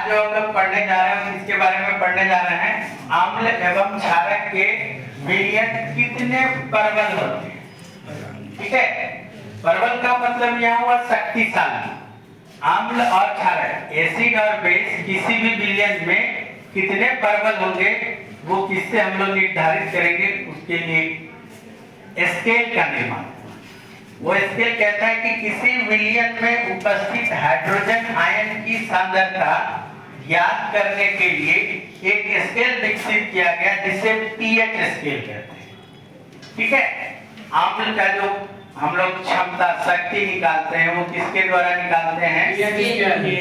आज जो हम लोग पढ़ने जा रहे हैं इसके बारे में पढ़ने जा रहे हैं आम्ल एवं क्षारक के विलयन कितने प्रबल होते हैं। ठीक है, प्रबल का मतलब यह हुआ शक्तिशाली। आम्ल और क्षारक एसिड और बेस किसी भी विलयन में कितने प्रबल होंगे वो किससे हम लोग निर्धारित करेंगे, उसके लिए स्केल का निर्माण। वो स्केल कहता है कि किसी विलयन में उपस्थित हाइड्रोजन आयन की सांद्रता ज्ञात करने के लिए एक स्केल विकसित किया गया जिसे पीएच स्केल कहते हैं। ठीक है, आम्ल का जो हम लोग क्षमता शक्ति निकालते हैं वो किसके द्वारा निकालते हैं,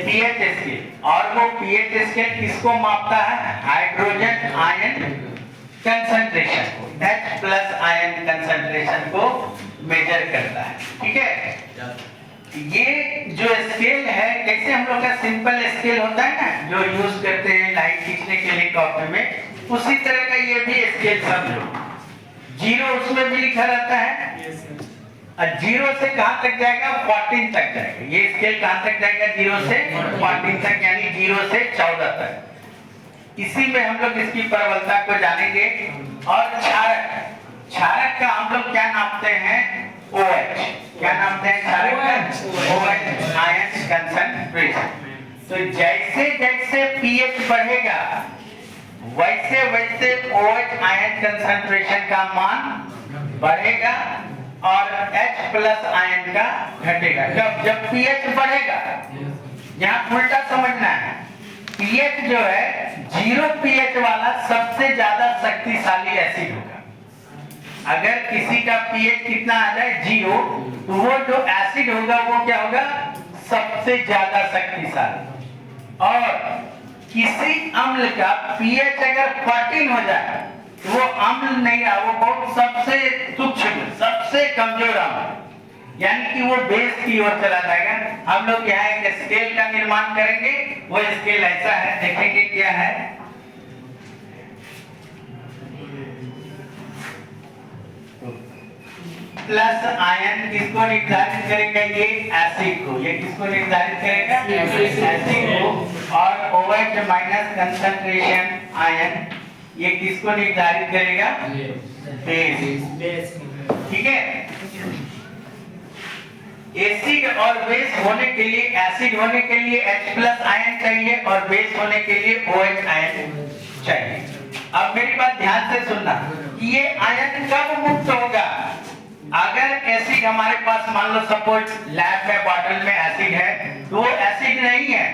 पीएच स्केल। और वो पीएच स्केल किसको मापता है, हाइड्रोजन आयन कंसंट्रेशन को, H+ आयन कंसंट्रेशन को मेजर करता है। ठीक है, ये जो स्केल है कैसे हम लोग का सिंपल स्केल होता है ना जो यूज करते हैं लाइट खींचने के लिए कॉपी में, उसी तरह का ये भी स्केल समझो। 0 उसमें भी लिखा रहता है और 0 से कहां तक जाएगा, 14 तक जाएगा। ये स्केल कहां तक जाएगा, 0 से 14 तक, यानी 0 से 14 तक। इसी में हम लोग इसकी प्रबलता को जानेंगे। और क्षारक का हम लोग क्या नापते हैं, OH। क्या नापते हैं क्षारक का, OH आयन कंसंट्रेशन। तो जैसे जैसे pH बढ़ेगा वैसे वैसे OH आयन कंसंट्रेशन का मान बढ़ेगा और H+ आयन का घटेगा। जब pH बढ़ेगा, यहाँ उल्टा समझना है, pH जो है 0 pH वाला सबसे ज्यादा शक्तिशाली एसिड होगा। अगर किसी का pH कितना आ जाए 0, तो वो जो एसिड होगा वो क्या होगा, सबसे ज्यादा शक्तिशाली। और किसी अम्ल का pH अगर 14 हो जाए तो वो अम्ल नहीं रहा, वो बहुत सबसे सूक्ष्म सबसे कमजोर अम्ल, यानी कि वो बेस की ओर चला जाएगा। हम लोग यहाँ एक स्केल का निर्माण करेंगे। वो स्केल ऐसा है, देखेंगे क्या है। प्लस आयन किसको निर्धारित करेगा, ये एसिड को। ये किसको निर्धारित करेगा, एसिड को। और OH- कंसंट्रेशन आयन ये किसको निर्धारित करेगा, बेस। ठीक है, एसिड और बेस होने के लिए, एसिड होने के लिए H+ आयन चाहिए और बेस होने के लिए OH आयन चाहिए। अब मेरी बात ध्यान से सुनना, ये आयन कब मुक्त होगा, अगर एसिड हमारे पास मान लो सपोज लैब में बॉटल में एसिड है तो वो एसिड नहीं है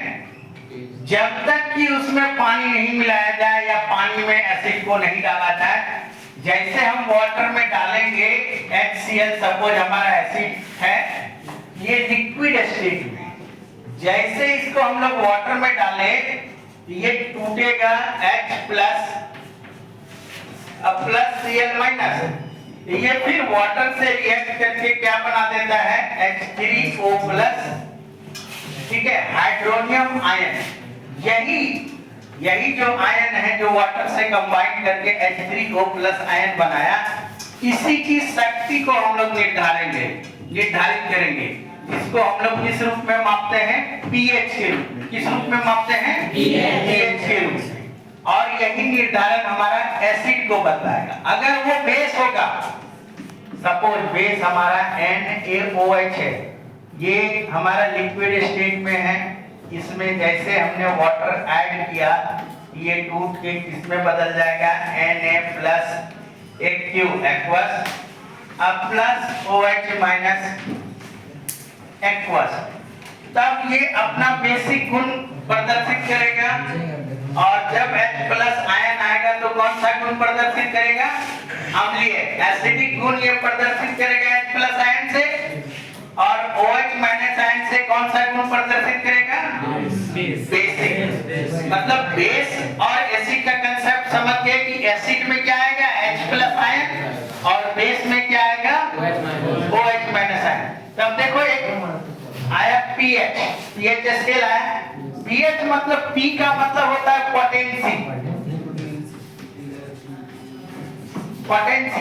जब तक कि उसमें पानी नहीं मिलाया जाए या पानी में एसिड को नहीं डाला जाए। जैसे हम वाटर में डालेंगे HCl, सपोज हमारा एसिड है, ये लिक्विड स्टेट में, जैसे इसको हम लोग वाटर में डालें ये टूटेगा H+ प्लस Cl-, ये फिर वाटर से रिएक्ट करके क्या बना देता है, H3O+। ठीक है, हाइड्रोनियम आयन, यही जो आयन है जो वाटर से कंबाइन करके H3O+ आयन बनाया, इसी की शक्ति को हम लोग निर्धारित करेंगे। इसको हम लोग किस रूप में मापते हैं, pH के रूप में। किस रूप में मापते हैं, pH के रूप में। और यही निर्धारण हमारा एसिड को बताएगा। अगर वो बेस होगा, सपोज बेस हमारा NaOH है, ये हमारा लिक्विड स्टेट में है, इसमें जैसे हमने वाटर ऐड किया ये टूट के इसमें बदल जाएगा Na+Aq एक्वस, अब प्लस OH- एक्वस, तब ये अपना बेसिक गुण प्रदर्शित करेगा। और जब H+ आयन आएगा तो कौन सा गुण प्रदर्शित करेगा, अम्लीय एसिडिक गुण ये प्रदर्शित करेगा H+ आयन से। और OH- आयन से कौन सा गुण प्रदर्शित करेगा, बेसिक। मतलब बेस और एसिड का कंसेप्ट समझ गए कि एसिड में क्या आएगा, H+ आयन, और बेस में क्या आएगा, OH- आयन। तब देखो एक आया pH स्केल आया। pH मतलब P का मतलब होता है पोटेंसी।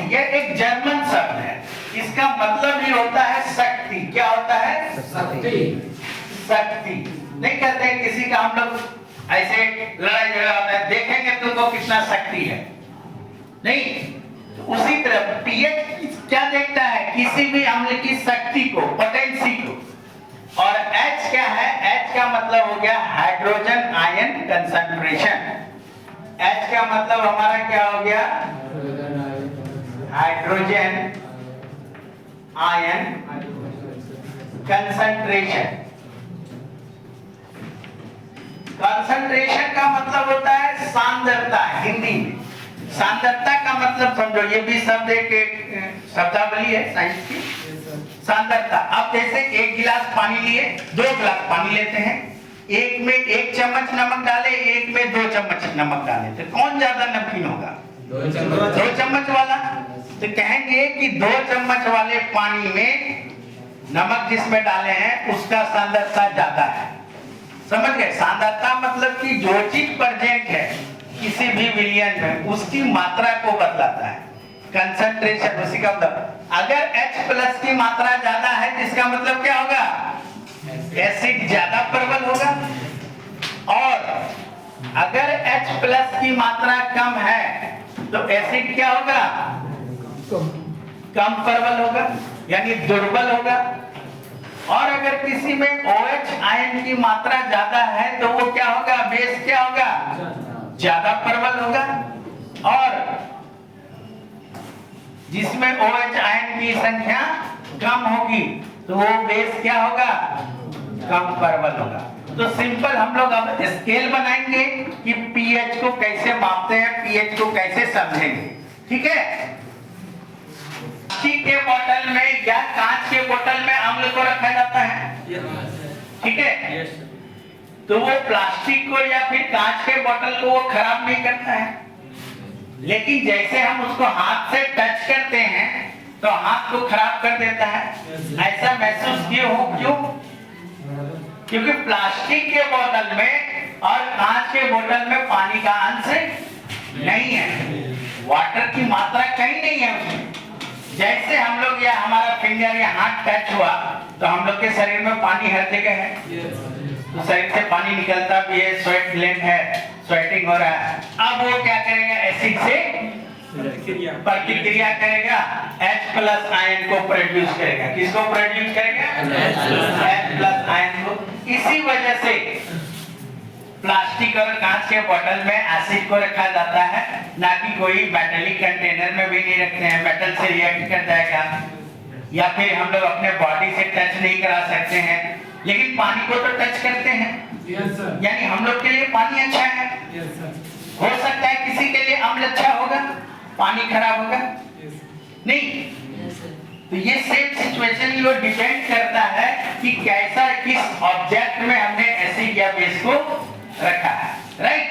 ये एक जर्मन शब्द है, इसका मतलब ही होता है शक्ति। क्या होता है, शक्ति। नहीं कहते हैं किसी का हम लोग ऐसे लड़ाई झगड़ा होता है, देखेंगे तुमको कितना शक्ति है, नहीं। तो उसी तरह पीएच क्या देखता है, किसी भी अम्ल की शक्ति को, पोटेंसी को। और H क्या है, H का मतलब हो गया हाइड्रोजन आयन कंसंट्रेशन। H का मतलब हमारा क्या हो गया, हाइड्रोजन आयन कंसंट्रेशन। कंसंट्रेशन का मतलब होता है सांद्रता, हिंदी में सांद्रता का मतलब समझो, ये भी शब्द एक शब्दावली है साइंस की। सांद्रता, अब जैसे एक गिलास पानी लिए, 2 गिलास पानी लेते हैं, एक में 1 चम्मच नमक डाले, एक में 2 चम्मच नमक डाले, तो कौन ज्यादा नमकीन होगा, 2 चम्मच वाला। तो कहेंगे कि 2 चम्मच वाले पानी में नमक जिसमें डाले हैं उसका सांद्रता ज्यादा है। समझ गए, सांद्रता मतलब कि जो चीज प्रेजेंट है किसी भी विलयन में उसकी मात्रा को बतलाता है। कंसंट्रेशन उसी का मतलब, अगर H+ की मात्रा ज्यादा है जिसका मतलब क्या होगा, एसिड ज्यादा प्रबल होगा। और अगर H+ की मात्रा कम है तो एसिड क्या होगा, कम प्रबल होगा, यानी दुर्बल होगा। और अगर किसी में OH आयन की मात्रा ज्यादा है तो वो क्या होगा, बेस क्या होगा, ज्यादा प्रबल होगा। और जिसमें OH आयन की संख्या कम होगी तो वो बेस क्या होगा, कम प्रबल होगा। तो सिंपल हम लोग अब स्केल बनाएंगे कि पीएच को कैसे मापते हैं, पीएच को कैसे समझेंगे, ठीक है। प्लास्टिक के बोतल में या कांच के बोतल में अम्ल को रखा जाता है, ठीक है। तो वो प्लास्टिक को या फिर कांच के बोतल को वो खराब नहीं करता है, लेकिन जैसे हम उसको हाथ से टच करते हैं तो हाथ को खराब कर देता है। ऐसा महसूस क्यों? क्योंकि प्लास्टिक के बोतल में और कांच के बोतल में पानी का अंश नहीं है, वाटर की मात्रा कहीं नहीं है उसमें। जैसे हम लोग या हमारा फिंगर या हाथ टच हुआ तो हम लोग के शरीर में पानी हर जगह है, तो शरीर से पानी निकलता भी है, स्वेट ग्लैंड है, स्वेटिंग हो रहा है। अब वो क्या करेगा, एसिड से प्रतिक्रिया करेगा, H+ आयन को प्रोड्यूस करेगा। किसको प्रोड्यूस करेगा, H+ आयन को। इसी वजह से प्लास्टिक और कांच के बोतल में एसिड को रखा जाता है, ना कि कोई मेटालिक कंटेनर में भी नहीं रखते हैं, मेटल से रिएक्ट कर जाएगा। या फिर हम लोग अपने बॉडी से टच नहीं करा सकते हैं, लेकिन पानी को तो टच करते हैं। यानी हम लोग के लिए पानी अच्छा है। हो सकता है किसी के लिए अम्ल अच्छा होगा, पानी खराब होगा, नहीं। तो ये सेम सिचुएशन ये डिपेंड करता है कि कैसा, किस ऑब्जेक्ट में हमने एसिड या बेस को रखा है, राइट।